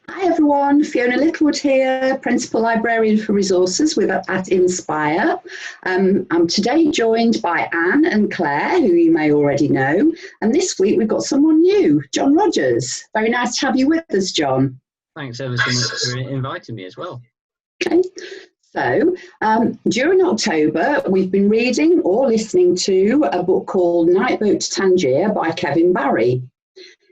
Hi everyone, Fiona Littlewood here, Principal Librarian for Resources at Inspire. I'm today joined by Anne and Claire, who you may already know, and this week we've got someone new, John Rogers. Very nice to have you with us, John. Thanks ever so much for inviting me as well. Okay. So, during October, we've been reading or listening to a book called Night Boat to Tangier by Kevin Barry.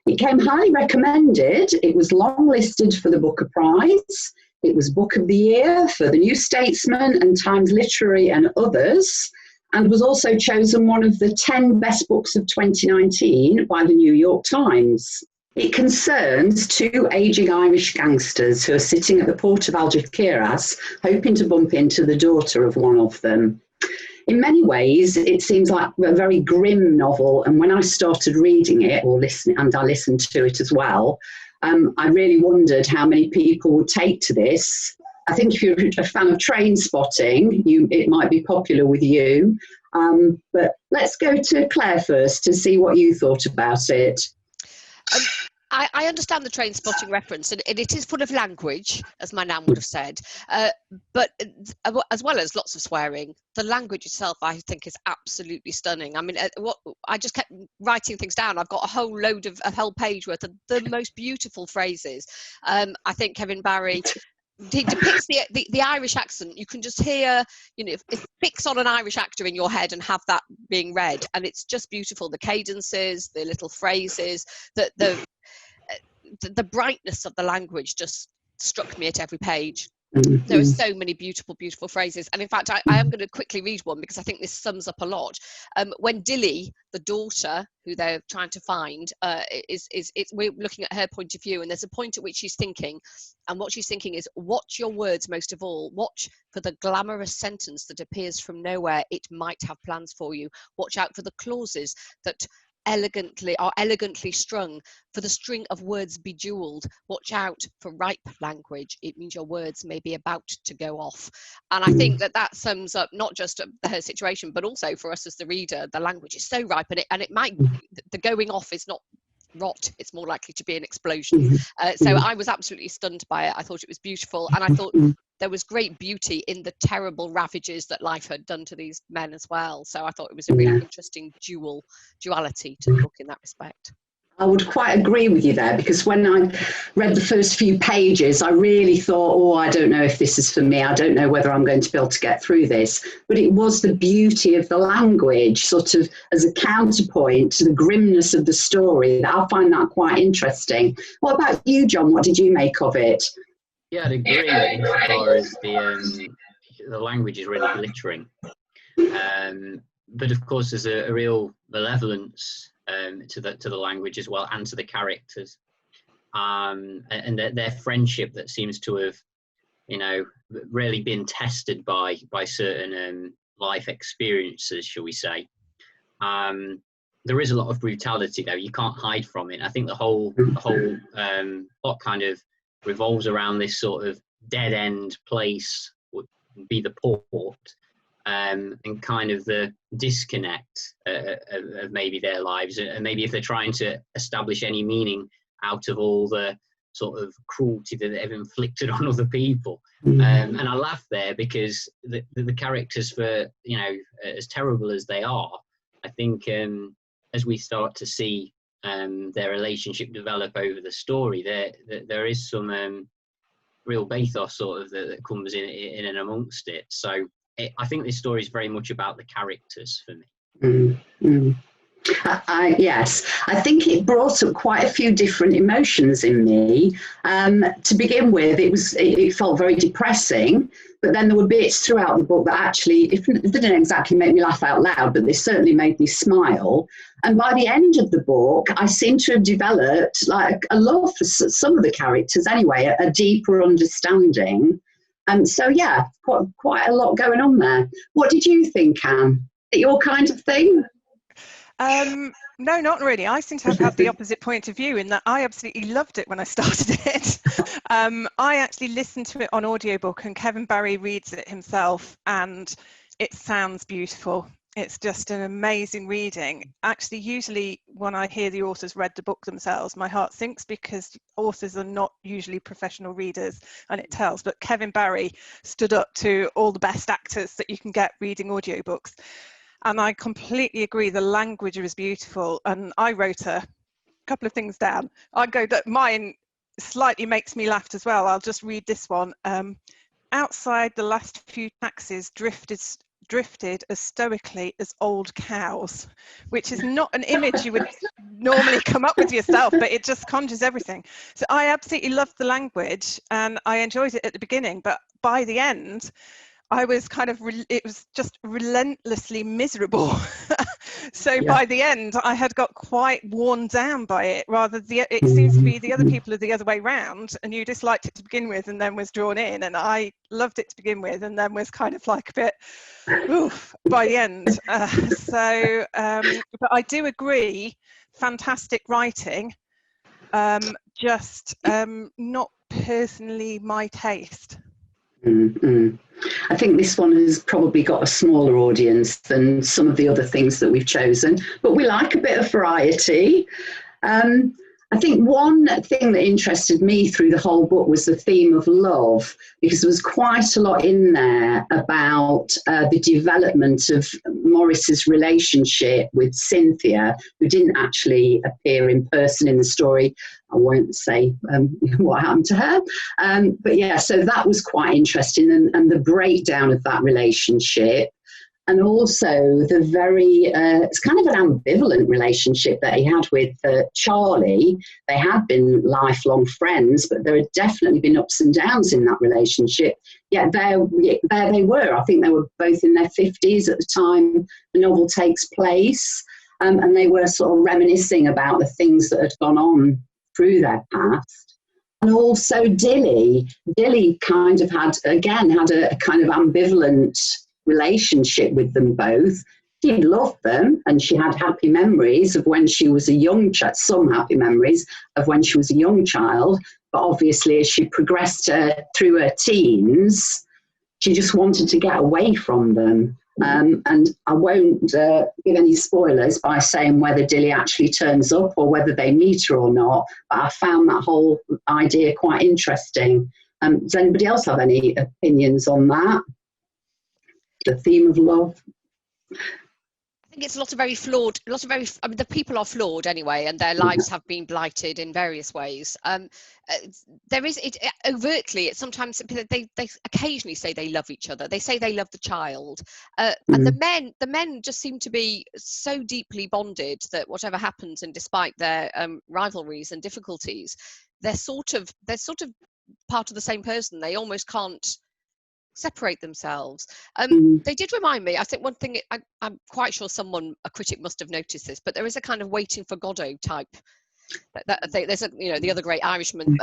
It came highly recommended. It was long listed for the Booker Prize. It was Book of the Year for the New Statesman and Times Literary and others, and was also chosen one of the 10 best books of 2019 by the New York Times. It concerns two ageing Irish gangsters who are sitting at the port of Algeciras, hoping to bump into the daughter of one of them. In many ways, it seems like a very grim novel, and when I started reading it or listening, and I listened to it as well, I really wondered how many people would take to this. I think if you're a fan of Train Spotting, it might be popular with you. But let's go to Claire first to see what you thought about it. I understand the Train Spotting reference, and it is full of language, as my nan would have said, but as well as lots of swearing. The language itself, I think, is absolutely stunning. I mean, I just kept writing things down. I've got a whole load of a whole page worth of the most beautiful phrases. I think Kevin Barry, he depicts the Irish accent. You can just hear, fix on an Irish actor in your head and have that being read, and it's just beautiful. The cadences, the little phrases, the brightness of the language just struck me at every page. Mm-hmm. There are so many beautiful, beautiful phrases. And in fact, I am going to quickly read one because I think this sums up a lot. When Dilly, the daughter who they're trying to find, we're looking at her point of view, and there's a point at which she's thinking, and what she's thinking is, watch your words most of all. Watch for the glamorous sentence that appears from nowhere. It might have plans for you. Watch out for the clauses that elegantly strung, for the string of words bejeweled. Watch out for ripe language. It means your words may be about to go off. And I think that sums up not just her situation, but also for us as the reader. The language is so ripe, and it might, the going off is not rot, it's more likely to be an explosion. So I was absolutely stunned by it. I thought it was beautiful, and I thought there was great beauty in the terrible ravages that life had done to these men as well. So I thought it was a really interesting duality to the book in that respect. I would quite agree with you there, because when I read the first few pages, I really thought, I don't know if this is for me. I don't know whether I'm going to be able to get through this. But it was the beauty of the language, sort of as a counterpoint to the grimness of the story. I find that quite interesting. What about you, John? What did you make of it? Yeah, I'd agree as far as the language is really glittering. But of course, there's a real malevolence to the language as well, and to the characters, and their friendship that seems to have, really been tested by certain life experiences, shall we say. There is a lot of brutality, though. You can't hide from it. I think the whole plot kind of revolves around this sort of dead end place, would be the port. And kind of the disconnect of maybe their lives, and maybe if they're trying to establish any meaning out of all the sort of cruelty that they've inflicted on other people. And I laugh there because the characters, for as terrible as they are, I think as we start to see their relationship develop over the story, there is some real bathos sort of that comes in and amongst it. So I think this story is very much about the characters for me. Yes, I think it brought up quite a few different emotions in me. To begin with, it felt very depressing, but then there were bits throughout the book that actually, it didn't exactly make me laugh out loud, but they certainly made me smile. And by the end of the book, I seem to have developed like a love for some of the characters anyway, a deeper understanding. So yeah, quite a lot going on there. What did you think, Anne? Is it your kind of thing? No, not really. I seem to have the opposite point of view, in that I absolutely loved it when I started it. I actually listened to it on audiobook, and Kevin Barry reads it himself, and it sounds beautiful. It's just an amazing reading. Actually, usually when I hear the authors read the book themselves, my heart sinks, because authors are not usually professional readers, and it tells. But Kevin Barry stood up to all the best actors that you can get reading audiobooks. And I completely agree, the language is beautiful. And I wrote a couple of things down. I go that mine slightly makes me laugh as well. I'll just read this one. Outside, the last few taxis drifted as stoically as old cows, which is not an image you would normally come up with yourself, but it just conjures everything. So I absolutely loved the language, and I enjoyed it at the beginning, but by the end I was kind of, it was just relentlessly miserable. So Yeah. by the end, I had got quite worn down by it. It seems to be the other people are the other way round, and you disliked it to begin with and then was drawn in, and I loved it to begin with and then was kind of like a bit oof by the end. But I do agree, fantastic writing, just not personally my taste. Mm-hmm. I think this one has probably got a smaller audience than some of the other things that we've chosen, but we like a bit of variety. I think one thing that interested me through the whole book was the theme of love, because there was quite a lot in there about the development of Maurice's relationship with Cynthia, who didn't actually appear in person in the story. I won't say what happened to her. But yeah, so that was quite interesting, and the breakdown of that relationship. And also the it's kind of an ambivalent relationship that he had with Charlie. They had been lifelong friends, but there had definitely been ups and downs in that relationship. Yet there they were. I think they were both in their 50s at the time the novel takes place. And they were sort of reminiscing about the things that had gone on through their past. And also Dilly kind of had a kind of ambivalent relationship with them both. She loved them, and she had happy memories of when she was a young child, some happy memories of when she was a young child, but obviously as she progressed through her teens, she just wanted to get away from them. And I won't give any spoilers by saying whether Dilly actually turns up or whether they meet her or not, but I found that whole idea quite interesting. Does anybody else have any opinions on that? The theme of love? I think it's a lot of very, I mean, the people are flawed anyway, and their lives have been blighted in various ways. There is, overtly, sometimes they occasionally say they love each other. They say they love the child. And the men just seem to be so deeply bonded that whatever happens, and despite their rivalries and difficulties, they're sort of part of the same person. They almost can't separate themselves. They did remind me, I think one thing, I'm quite sure a critic must have noticed this, but there is a kind of Waiting for Godot type. There's the other great Irishman,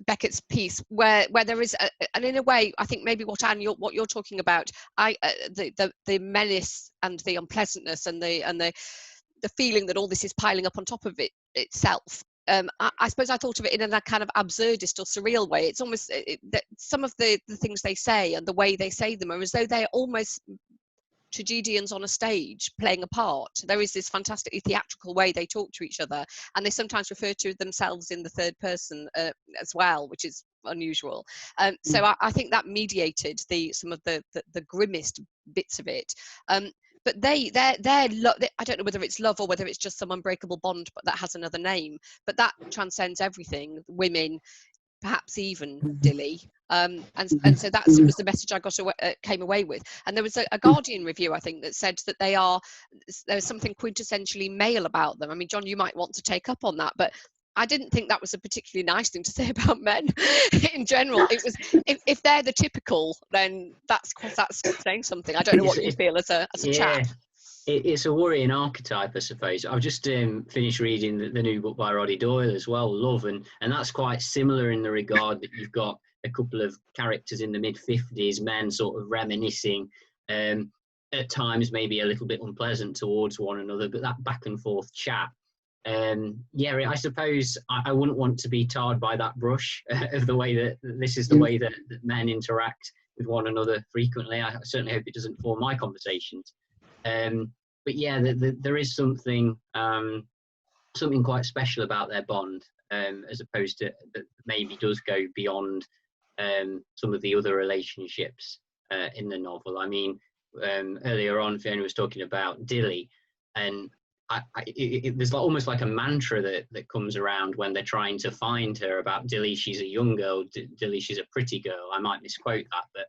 Beckett's piece, where there is, and in a way, I think maybe what Anne, what you're talking about, the menace and the unpleasantness and the feeling that all this is piling up on top of itself. I suppose I thought of it in a kind of absurdist or surreal way. It's almost that some of the things they say and the way they say them are as though they're almost tragedians on a stage playing a part. There is this fantastically theatrical way they talk to each other, and they sometimes refer to themselves in the third person as well, which is unusual. So I think that mediated some of the grimmest bits of it. But I don't know whether it's love or whether it's just some unbreakable bond, but that has another name. But that transcends everything, women, perhaps even Dilly. And so that was the message I came away with. And there was a Guardian review, I think, that said that there's something quintessentially male about them. I mean, John, you might want to take up on that, but I didn't think that was a particularly nice thing to say about men in general. It was, if they're the typical, then that's saying something. I don't know what you feel as a chap. It's a worrying archetype, I suppose. I've just finished reading the new book by Roddy Doyle as well, Love, and that's quite similar in the regard that you've got a couple of characters in the mid-50s, men sort of reminiscing, at times maybe a little bit unpleasant towards one another, but that back and forth chat. I suppose I wouldn't want to be tarred by that brush of the way that this is the way that men interact with one another frequently. I certainly hope it doesn't form my conversations. But yeah, there is something quite special about their bond, as opposed to that maybe does go beyond some of the other relationships in the novel. I mean, earlier on, Fiona was talking about Dilly, and there's almost like a mantra that comes around when they're trying to find her about Dilly. She's a young girl. Dilly, she's a pretty girl. I might misquote that, but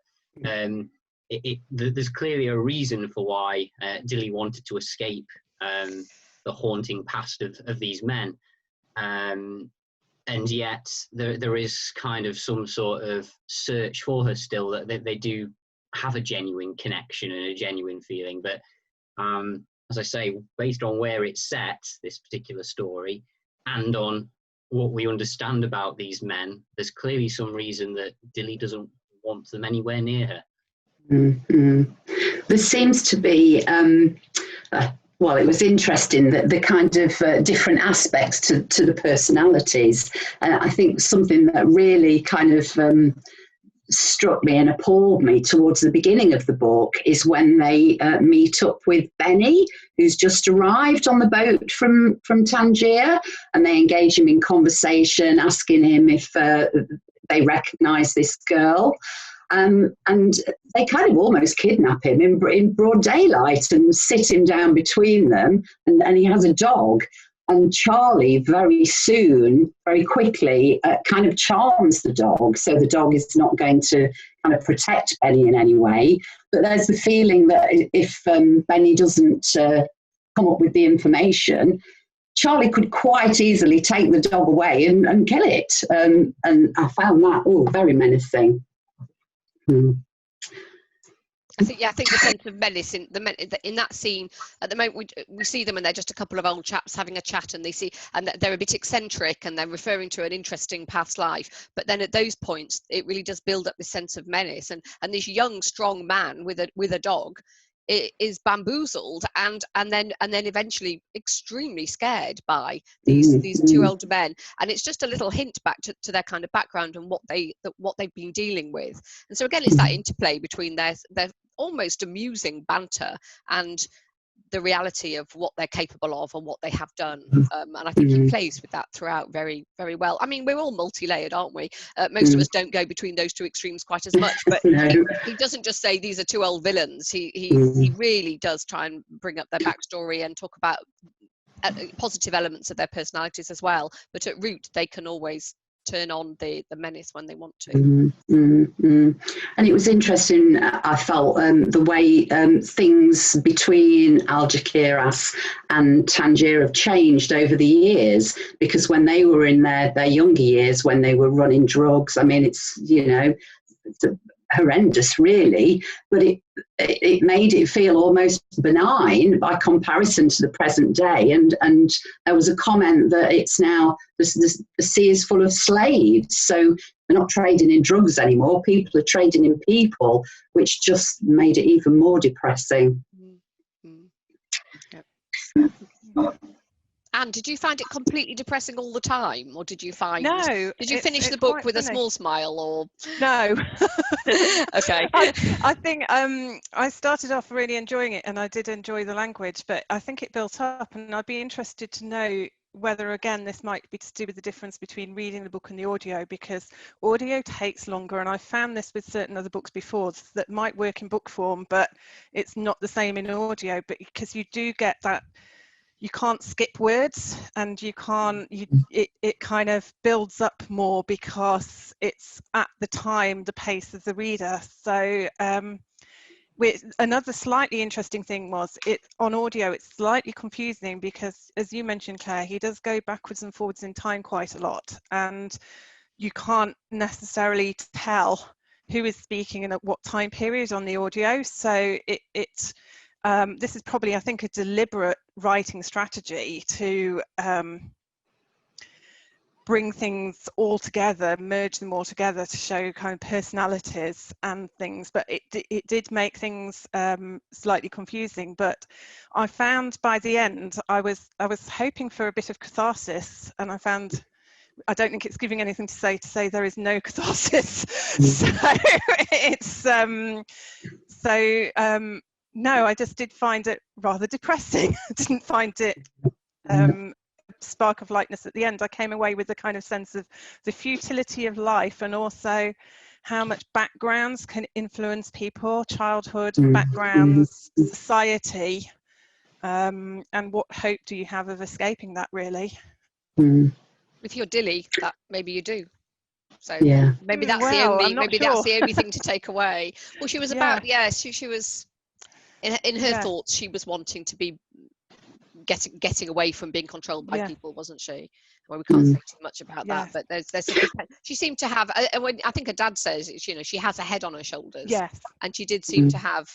there's clearly a reason for why Dilly wanted to escape the haunting past of these men, and yet there is kind of some sort of search for her still, that they do have a genuine connection and a genuine feeling. But as I say, based on where it's set, this particular story, and on what we understand about these men, there's clearly some reason that Dilly doesn't want them anywhere near her. Mm-hmm. There seems to be, well, it was interesting that the kind of different aspects to the personalities. I think something that really kind of struck me and appalled me towards the beginning of the book is when they meet up with Benny, who's just arrived on the boat from Tangier, and they engage him in conversation, asking him if they recognise this girl. And they kind of almost kidnap him in broad daylight and sit him down between them, and he has a dog. And Charlie very quickly kind of charms the dog, so the dog is not going to kind of protect Benny in any way. But there's the feeling that if Benny doesn't come up with the information, Charlie could quite easily take the dog away and kill it. And I found that very menacing. I think the sense of menace in that scene at the moment, we see them and they're just a couple of old chaps having a chat, and they're a bit eccentric and they're referring to an interesting past life. But then at those points, it really does build up this sense of menace, and this young, strong man with a dog is bamboozled and then eventually extremely scared by these two older men. And it's just a little hint back to their kind of background and what they've been dealing with. And so again, it's that interplay between their almost amusing banter and the reality of what they're capable of and what they have done. And I think he plays with that throughout very, very well. I mean, we're all multi-layered, aren't we? Most of us don't go between those two extremes quite as much, but he doesn't just say these are two old villains. He really does try and bring up their backstory and talk about positive elements of their personalities as well. But at root, they can always turn on the menace when they want to. And it was interesting, I felt, the way things between Algeciras and Tangier have changed over the years, because when they were in their younger years, when they were running drugs, I mean, it's horrendous really, but it made it feel almost benign by comparison to the present day. And there was a comment that it's now the sea is full of slaves, so they're not trading in drugs anymore, people are trading in people, which just made it even more depressing. Yep. Anne, did you find it completely depressing all the time, or did you find? No. Did you finish the book with a small smile, or? No. Okay. I think I started off really enjoying it, and I did enjoy the language, but I think it built up, and I'd be interested to know whether, again, this might be to do with the difference between reading the book and the audio, because audio takes longer, and I found this with certain other books before that might work in book form, but it's not the same in audio, but because you do get that. You can't skip words, and it kind of builds up more because it's at the time, the pace of the reader. So another slightly interesting thing was on audio, it's slightly confusing because, as you mentioned, Claire, he does go backwards and forwards in time quite a lot, and you can't necessarily tell who is speaking and at what time period on the audio. So this is probably, I think, a deliberate writing strategy to bring things all together, merge them all together to show kind of personalities and things. But it did make things slightly confusing. But I found by the end, I was hoping for a bit of catharsis, and I found. I don't think it's giving anything to say there is no catharsis. So it's No, I just did find it rather depressing. I didn't find it spark of lightness at the end. I came away with a kind of sense of the futility of life, and also how much backgrounds can influence people, childhood, backgrounds, society, and what hope do you have of escaping that, really? If you're Dilly, that maybe you do. So maybe that's that's the only thing to take away. Well, she was about she was in her thoughts. She was wanting to be getting away from being controlled by people, wasn't she? Well, we can't say too much about that, but there's she seemed to have. When I think her dad says, she has a head on her shoulders, and she did seem to have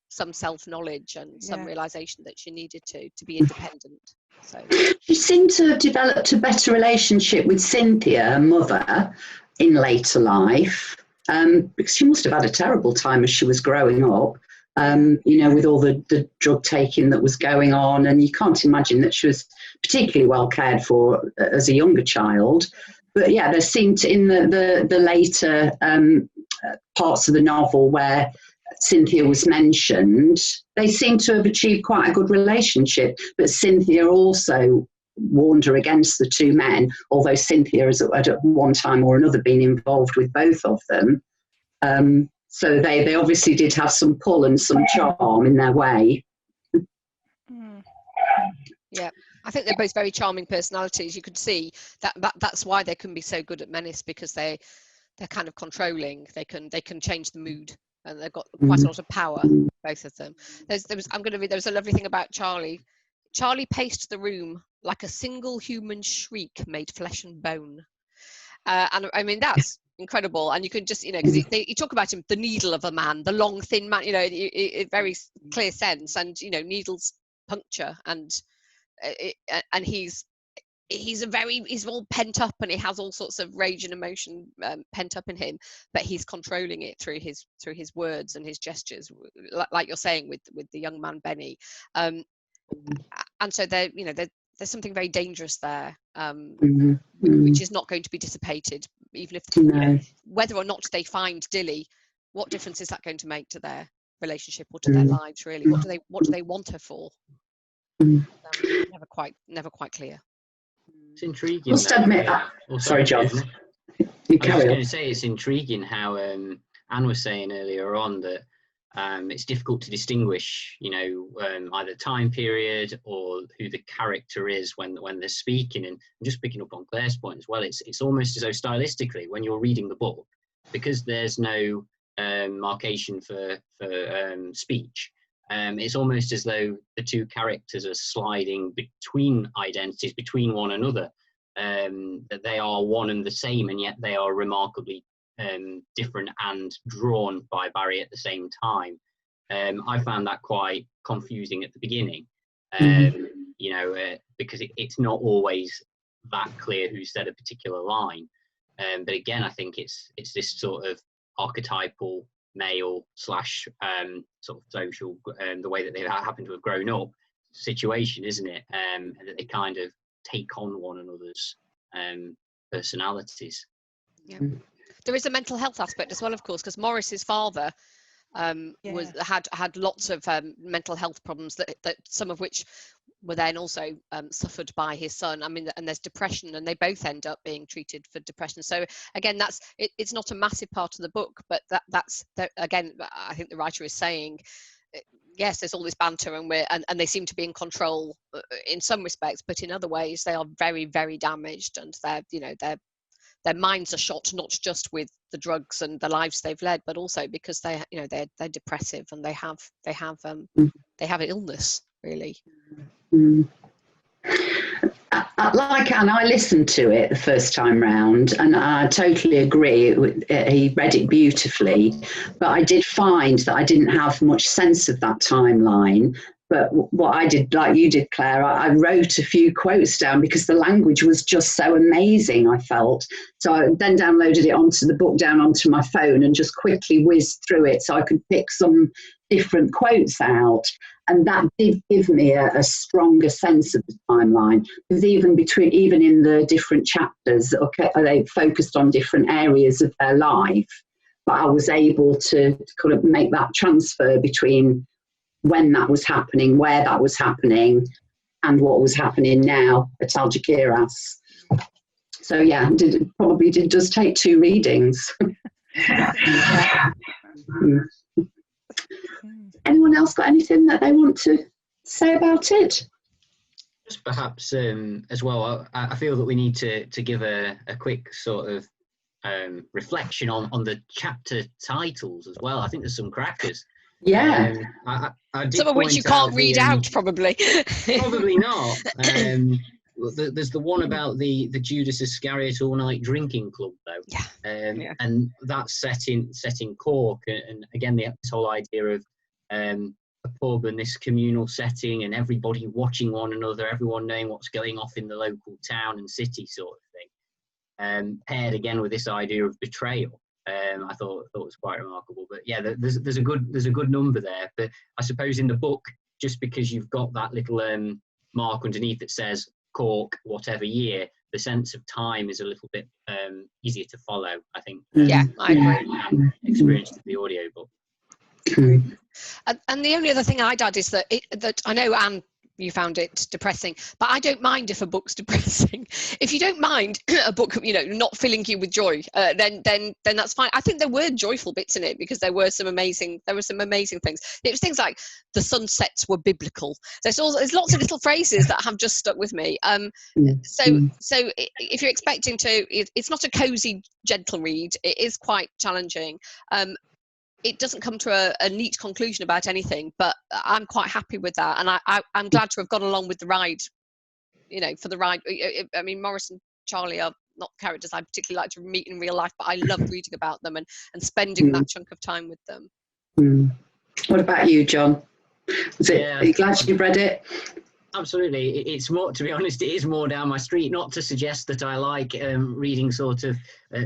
some self-knowledge and some realization that she needed to be independent. So she seemed to have developed a better relationship with Cynthia, her mother, in later life, because she must have had a terrible time as she was growing up. With all the drug taking that was going on, and you can't imagine that she was particularly well cared for as a younger child. But there seemed to, in the later parts of the novel where Cynthia was mentioned, they seem to have achieved quite a good relationship. But Cynthia also warned her against the two men, although Cynthia has at one time or another been involved with both of them. So they obviously did have some pull and some charm in their way. Yeah, I think they're both very charming personalities. You could see that's why they can be so good at menace, because they're kind of controlling. They can change the mood, and they've got quite a lot of power, both of them. There was a lovely thing about Charlie. Charlie paced the room like a single human shriek made flesh and bone. And I mean, that's incredible. And you can just, because you talk about him, the needle of a man, the long, thin man, a very clear sense. And, needles puncture, and he's all pent up, and he has all sorts of rage and emotion pent up in him, but he's controlling it through his words and his gestures, like you're saying with the young man Benny. And so there's something very dangerous there, which is not going to be dissipated, even if whether or not they find Dilly. What difference is that going to make to their relationship or to their lives, really? What do they want her for? Never quite clear. It's intriguing. Must admit, sorry, John. I was just going to say, it's intriguing how Anne was saying earlier on that it's difficult to distinguish, either time period or who the character is when they're speaking. And I'm just picking up on Claire's point as well. It's almost as though stylistically, when you're reading the book, because there's no marcation for speech, it's almost as though the two characters are sliding between identities, between one another. That they are one and the same, and yet they are remarkably different and drawn by Barry at the same time. I found that quite confusing at the beginning, because it's not always that clear who said a particular line. But again, I think it's this sort of archetypal male / sort of social, the way that they happen to have grown up situation, isn't it? And that they kind of take on one another's personalities. Yeah. There is a mental health aspect as well, of course, because Morris's father had lots of mental health problems that some of which were then also suffered by his son. I mean, and there's depression, and they both end up being treated for depression. So again, it's not a massive part of the book, but that's again, I think the writer is saying, yes, there's all this banter, and they seem to be in control in some respects, but in other ways they are very, very damaged, and their minds are shot not just with the drugs and the lives they've led, but also because they're depressive, and they have illness, really. Like Anne, I listened to it the first time round, and I totally agree. He read it beautifully, but I did find that I didn't have much sense of that timeline. But what I did, like you did, Claire, I wrote a few quotes down because the language was just so amazing, I felt. So I then downloaded it onto my phone and just quickly whizzed through it so I could pick some different quotes out. And that did give me a stronger sense of the timeline, because even in the different chapters, they focused on different areas of their life, but I was able to kind of make that transfer between when that was happening, where that was happening, and what was happening now at Tangier. So yeah, probably did just take 2 readings. Anyone else got anything that they want to say about it? Just perhaps as well, I feel that we need to give a quick sort of reflection on the chapter titles as well. I think there's some crackers. Yeah. I did Some of which you can't read out, probably. Probably not. There's the one about the Judas Iscariot all-night drinking club, though. Yeah. And that's set in Cork, and again, this whole idea of a pub and this communal setting, and everybody watching one another, everyone knowing what's going off in the local town and city, sort of thing. Paired again with this idea of betrayal. I thought it was quite remarkable. But yeah, there's a good number there. But I suppose in the book, just because you've got that little mark underneath that says Cork, whatever year, the sense of time is a little bit easier to follow, I think. Yeah, I agree. Experienced with the audiobook. And the only other thing I'd add is that I know, Anne, you found it depressing, but I don't mind if a book's depressing. If you don't mind a book, not filling you with joy, then that's fine. I think there were joyful bits in it, because there were some amazing things. It was things like the sunsets were biblical. There's lots of little phrases that have just stuck with me. So if you're expecting to, it's not a cozy, gentle read. It is quite challenging. It doesn't come to a neat conclusion about anything, but I'm quite happy with that, and I'm glad to have gone along with the ride. For the ride. I mean, Maurice and Charlie are not characters I particularly like to meet in real life, but I love reading about them and spending that chunk of time with them. What about you, John? Are you glad you've read it? Absolutely. It's more, to be honest, it is more down my street. Not to suggest that I like reading sort of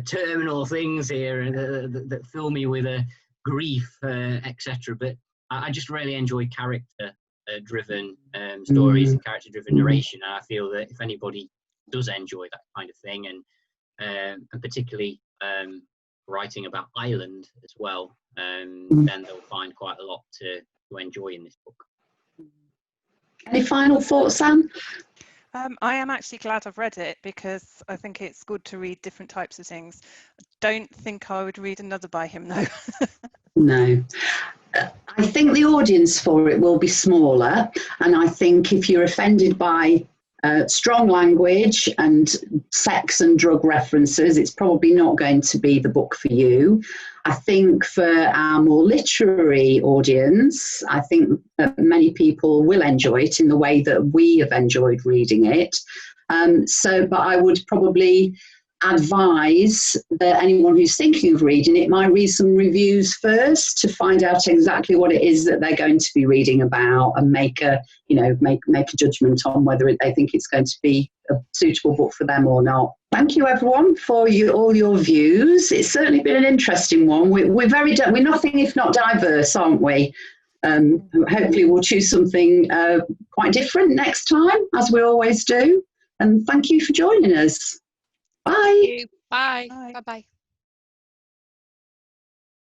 terminal things here that fill me with a grief, etc. But I just really enjoy character-driven stories and character-driven narration. And I feel that if anybody does enjoy that kind of thing, and particularly writing about Ireland as well, then they'll find quite a lot to enjoy in this book. Any final thoughts, Sam? I am actually glad I've read it, because I think it's good to read different types of things. I don't think I would read another by him, though. No. I think the audience for it will be smaller, and I think if you're offended by strong language and sex and drug references, it's probably not going to be the book for you. I think for our more literary audience, I think that many people will enjoy it in the way that we have enjoyed reading it. But I would probably advise that anyone who's thinking of reading it might read some reviews first to find out exactly what it is that they're going to be reading about, and make a judgment on whether they think it's going to be a suitable book for them or not. Thank you, everyone, for all your views. It's certainly been an interesting one. We're nothing if not diverse, aren't we? Hopefully we'll choose something quite different next time, as we always do. And thank you for joining us. Bye. Bye. Bye. Bye.